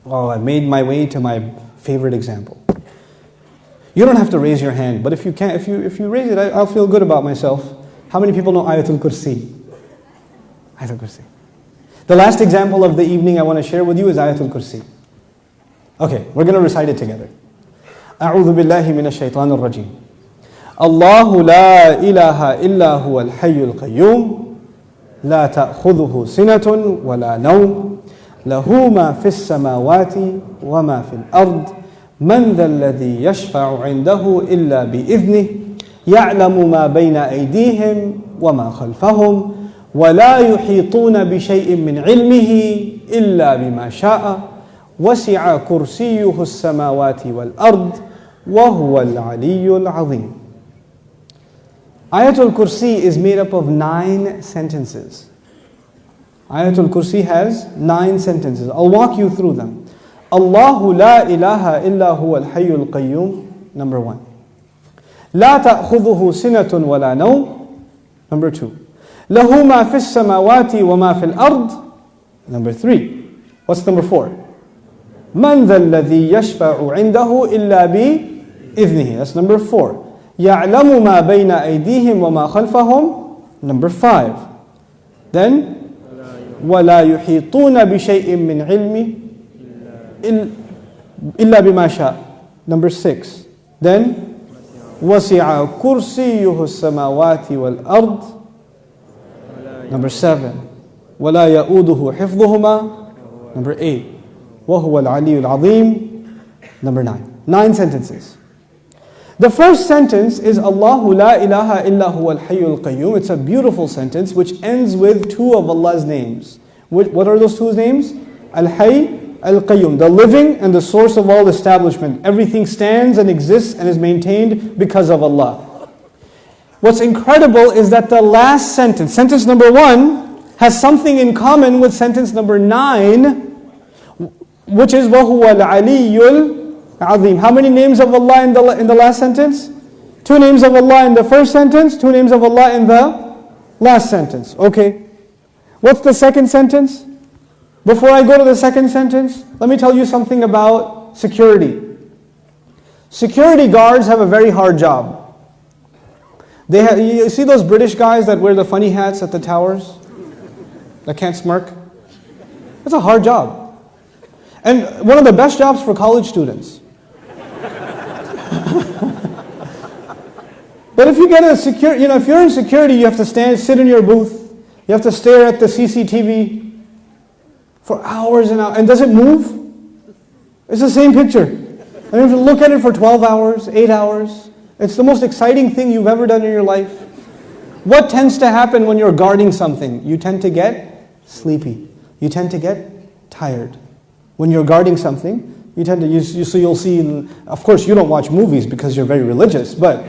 Oh, I made my way to my favorite example. You don't have to raise your hand, but if you can, if you raise it, I'll feel good about myself. How many people know Ayetel kürsi? Ayetel kürsi. The last example of the evening I want to share with you is Ayetel kürsi. Okay, we're going to recite it together. أعوذ بالله من الشيطان الرجيم. الله لا إله إلا هو الحي القيوم لا تأخذه سنة ولا نوم له ما في السماوات وما في الأرض من ذا الذي يشفع عنده إلا بإذنه يعلم ما بين أيديهم وما خلفهم ولا يحيطون بشيء من علمه إلا بما شاء وسع كرسيه السماوات والأرض وهو العلي العظيم. Ayatul Kursi is made up of 9 sentences. Ayatul Kursi has 9 sentences. I'll walk you through them. Allahu la ilaha illa huwa al-hayyul qayyum, number 1. La ta'khudhuhu sinatun wa la nawm, number 2. Lahu ma fis samawati wa ma fil ard, number 3. What's number 4? Man dha alladhi yashfa'u 'indahu illa bi idhnihi. That's number 4. يَعْلَمُ مَا بَيْنَ أَيْدِيهِمْ وَمَا خَلْفَهُم, number 5. Then, وَلَا يُحِيطُونَ بِشَيْءٍ مِّنْ عِلْمِهِ إِلَّا بِمَا شَاءَ, number 6. Then, وَسِعَ كُرْسِيُّهُ السَّمَاوَاتِ وَالْأَرْضِ, number 7. وَلَا يَؤُودُهُ حِفْظُهُمَا, number 8. وَهُوَ الْعَلِيُّ الْعَظِيمُ, number 9. 9 sentences. The first sentence is Allahu la ilaha illa huwa al-hayyul qayyum. It's a beautiful sentence which ends with 2 of Allah's names. What are those 2 names? Al-hayy, al-qayyum, the living and the source of all establishment. Everything stands and exists and is maintained because of Allah. What's incredible is that the last sentence, sentence number 1, has something in common with sentence number 9, which is وَهُوَ الْعَلِيُّ Azim. How many names of Allah in the last sentence? 2 names of Allah in the first sentence, 2 names of Allah in the last sentence. Okay. What's the second sentence? Before I go to the second sentence, let me tell you something about security. Security guards have a very hard job. You see those British guys that wear the funny hats at the towers? That can't smirk? It's a hard job. And one of the best jobs for college students. But if you get if you're in security, you have to sit in your booth. You have to stare at the CCTV for hours and hours. And does it move? It's the same picture. And you have to look at it for 12 hours, 8 hours. It's the most exciting thing you've ever done in your life. What tends to happen when you're guarding something? You tend to get sleepy. You tend to get tired. When you're guarding something, you tend to, so you'll see, of course you don't watch movies because you're very religious, but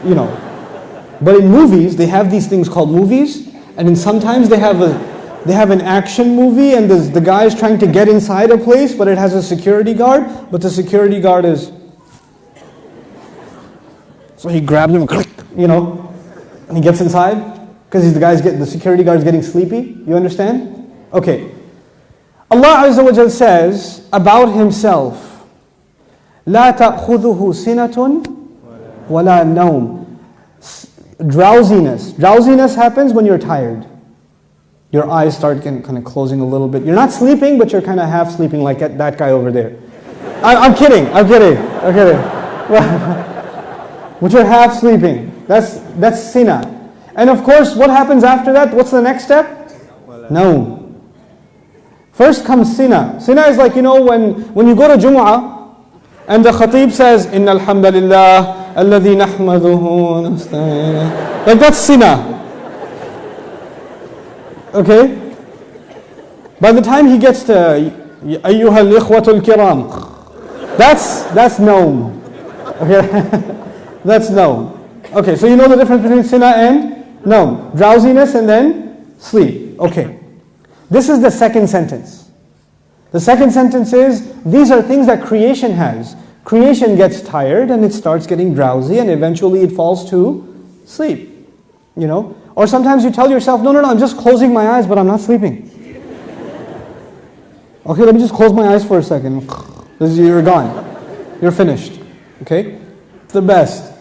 but in movies, they have these things called movies, and then sometimes they have an action movie, and the guy's trying to get inside a place, but it has a security guard, but the security guard is, so he grabs him, and he gets inside, because the security guard's getting sleepy, you understand? Okay. Allah Azza wa Jal says about Himself, لا تأخذه سنة ولا نوم. Drowsiness happens when you're tired. Your eyes start kind of closing a little bit. You're not sleeping, but you're kind of half sleeping like that guy over there. I'm kidding. But you're half sleeping. That's sina. And of course, what happens after that? What's the next step? No. First comes sina. Sina is like, when you go to Jumu'ah, and the khatib says, Inna alhamdulillah, alladhi nahmaduhu, nasta'in. Like that's sina. Okay? By the time he gets to, Ayyuhal ikhwatul kiram, that's known. Okay? That's known. Okay, so you know the difference between sina and known. Drowsiness and then sleep. Okay. This is the second sentence. The second sentence is, these are things that creation has. Creation gets tired and it starts getting drowsy and eventually it falls to sleep. Or sometimes you tell yourself, no, I'm just closing my eyes but I'm not sleeping. Okay, let me just close my eyes for a second. You're gone. You're finished. Okay? It's the best.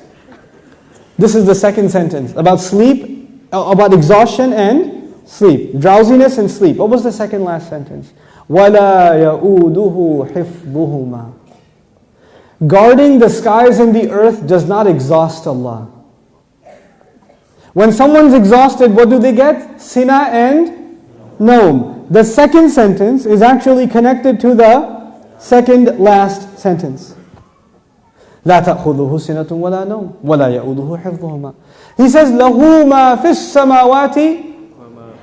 This is the second sentence. About sleep, about exhaustion and sleep. Drowsiness and sleep. What was the second last sentence? وَلَا يَؤُودُهُ حِفْظُهُمَا. Guarding the skies and the earth does not exhaust Allah. When someone's exhausted, what do they get? Sina and Naum. The second sentence is actually connected to the second last sentence. لا تأخذه سنة ولا نوم ولا يؤوده حفظهما. He says له ما في السماوات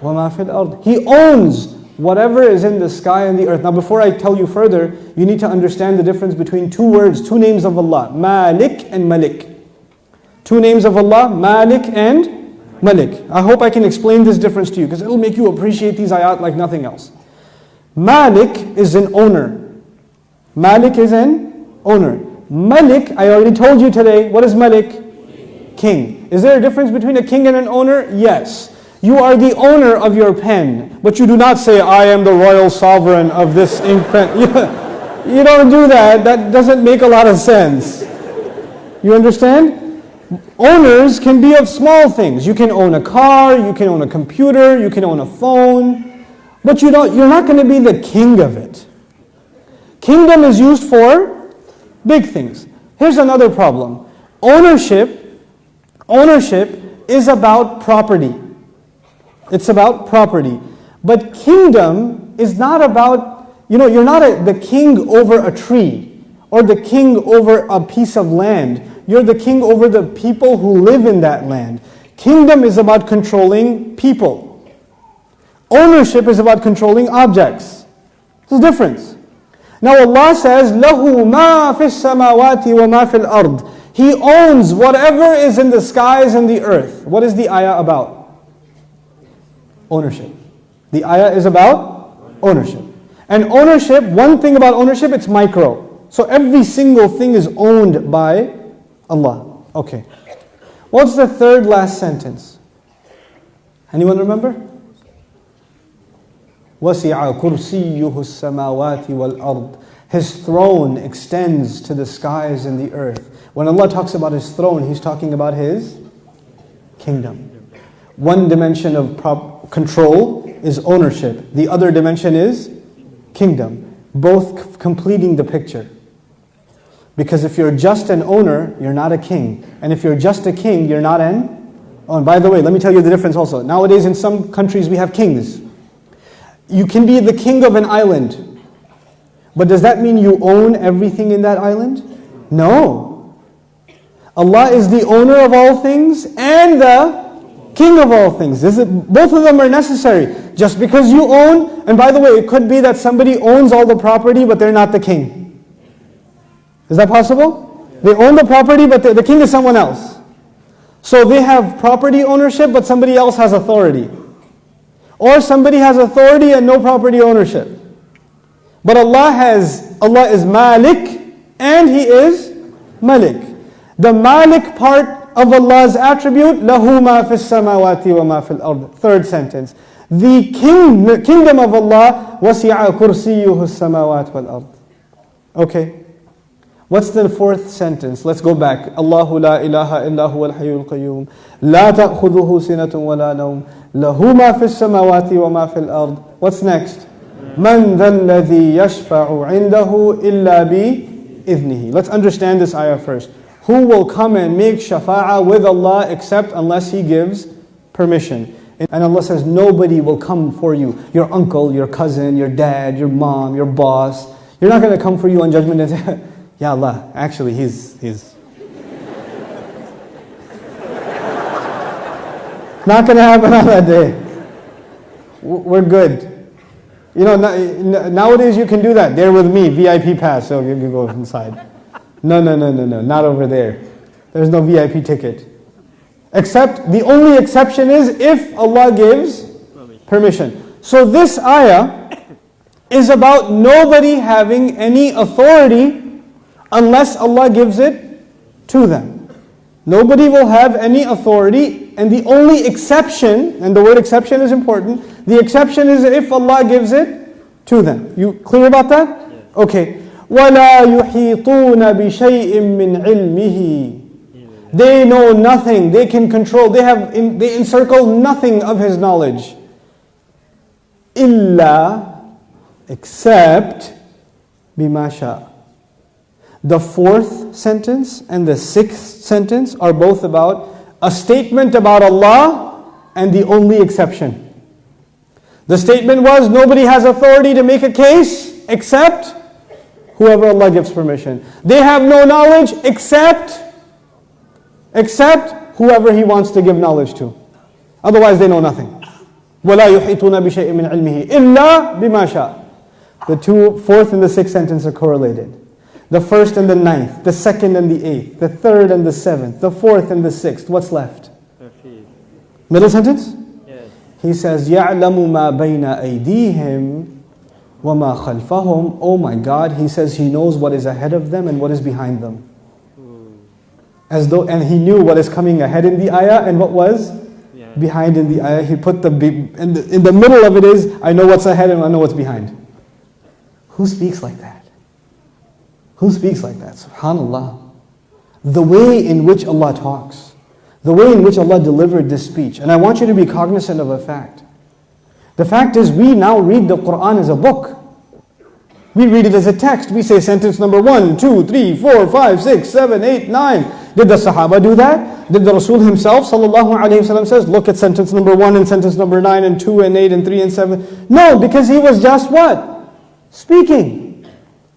وما في الأرض. He owns whatever is in the sky and the earth. Now before I tell you further, you need to understand the difference between two words, two names of Allah, Malik and Malik. Two names of Allah, Malik and Malik. I hope I can explain this difference to you because it'll make you appreciate these ayat like nothing else. Malik is an owner. Malik is an owner. Malik, I already told you today, what is Malik? King. Is there a difference between a king and an owner? Yes. You are the owner of your pen, but you do not say, I am the royal sovereign of this ink pen. You don't do that. That doesn't make a lot of sense. You understand? Owners can be of small things. You can own a car, you can own a computer, you can own a phone, but you're not going to be the king of it. Kingdom is used for big things. Here's another problem. Ownership is about property. It's about property. But kingdom is not about, you're not the king over a tree or the king over a piece of land. You're the king over the people who live in that land. Kingdom is about controlling people. Ownership is about controlling objects. There's a difference. Now Allah says, لَهُ مَا فِي السَّمَاوَاتِ وَمَا فِي الْأَرْضِ. He owns whatever is in the skies and the earth. What is the ayah about? Ownership. The ayah is about ownership. And ownership, one thing about ownership, it's micro. So every single thing is owned by Allah. Okay. What's the third last sentence? Anyone remember? وَسِعَ كُرْسِيُّهُ السَّمَاوَاتِ وَالْأَرْضِ. His throne extends to the skies and the earth. When Allah talks about His throne, He's talking about His kingdom. One dimension of control is ownership. The other dimension is kingdom. Both completing the picture. Because if you're just an owner, you're not a king. And if you're just a king, you're not an owner. And by the way, let me tell you the difference also. Nowadays in some countries we have kings. You can be the king of an island. But does that mean you own everything in that island? No. Allah is the owner of all things and the king of all things. Both of them are necessary. Just because you own, and by the way, it could be that somebody owns all the property but they're not the king. Is that possible? They own the property but the king is someone else. So they have property ownership but somebody else has authority. Or somebody has authority and no property ownership. But Allah is Malik and He is Malik. The Malik part of Allah's attribute, لَهُ مَا فِي السَّمَاوَاتِ وَمَا فِي الْأَرْضِ. Third sentence. The kingdom of Allah, وَسِعَ كُرْسِيُّهُ السَّمَاوَاتِ وَالْأَرْضِ. Okay. What's the fourth sentence? Let's go back. Allahu la ilaha illa huwa al-hayyul qayyum. La ta'khudhuhu sinatun wa la nawm. Lahu ma fi as-samawati wa ma fi al-ard. What's next? Man dha alladhi yashfa'u 'indahu illa bi idhnihi. Let's understand this ayah first. Who will come and make shafa'ah with Allah except unless He gives permission? And Allah says nobody will come for you. Your uncle, your cousin, your dad, your mom, your boss. You're not going to come for you on judgment and say, Ya Allah, actually he's not going to happen on that day. We're good. Nowadays you can do that. They're with me, VIP pass, so you can go inside. No, not over there. There's no VIP ticket. Except, the only exception is if Allah gives permission. So this ayah is about nobody having any authority unless Allah gives it to them. Nobody will have any authority, and the only exception, and the word exception is important, the exception is if Allah gives it Two then. You clear about that? Yes. Okay. وَلَا يُحِيطُونَ بِشَيْءٍ مِّنْ عِلْمِهِ. They know nothing. They can control. They encircle nothing of His knowledge. إِلَّا, except بِمَا شَاءَ. The fourth sentence and the sixth sentence are both about a statement about Allah and the only exception. The statement was, nobody has authority to make a case except whoever Allah gives permission. They have no knowledge except whoever He wants to give knowledge to. Otherwise they know nothing. وَلَا يُحِيطُونَ بِشَيْءٍ مِّنْ عِلْمِهِ إِلَّا بِمَا شَاءَ. The fourth and the sixth sentence are correlated. The first and the ninth, the second and the eighth, the third and the seventh, the fourth and the sixth. What's left? Middle sentence? Yes. He says, يَعْلَمُ مَا بَيْنَ أَيْدِيهِمْ وَمَا خَلْفَهُمْ. Oh my God, He says He knows what is ahead of them and what is behind them. And He knew what is coming ahead in the ayah and what was behind in the ayah. He put in the middle of it is, I know what's ahead and I know what's behind. Who speaks like that? Who speaks like that? SubhanAllah. The way in which Allah talks, the way in which Allah delivered this speech. And I want you to be cognizant of a fact. The fact is, we now read the Quran as a book. We read it as a text. We say sentence number 1, 2, 3, 4, 5, 6, 7, 8, 9. Did the Sahaba do that? Did the Rasul himself, sallallahu alayhi wasallam, says, look at sentence number 1 and sentence number 9 and 2 and 8 and 3 and 7? No, because he was just what? Speaking.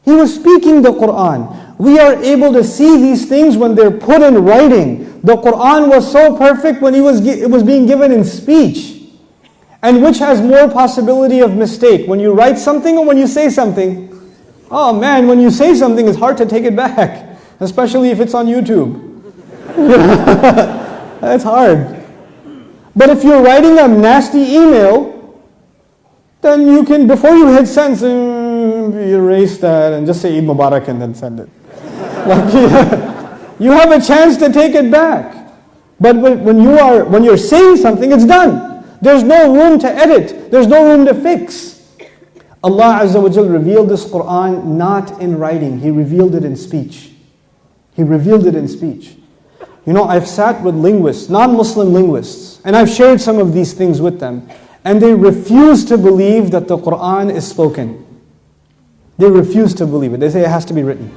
He was speaking the Quran. We are able to see these things when they're put in writing. The Quran was so perfect when it was being given in speech. And which has more possibility of mistake? When you write something or when you say something? Oh man, when you say something, it's hard to take it back. Especially if it's on YouTube. That's hard. But if you're writing a nasty email, then you can, before you hit send, erase that and just say Eid Mubarak and then send it. You have a chance to take it back. But when you're saying something, it's done. There's no room to edit. There's no room to fix. Allah Azza wa Jal revealed this Quran not in writing. He revealed it in speech. He revealed it in speech. You know, I've sat with linguists, non-Muslim linguists, and I've shared some of these things with them, and they refuse to believe that the Quran is spoken. They refuse to believe it. They say it has to be written.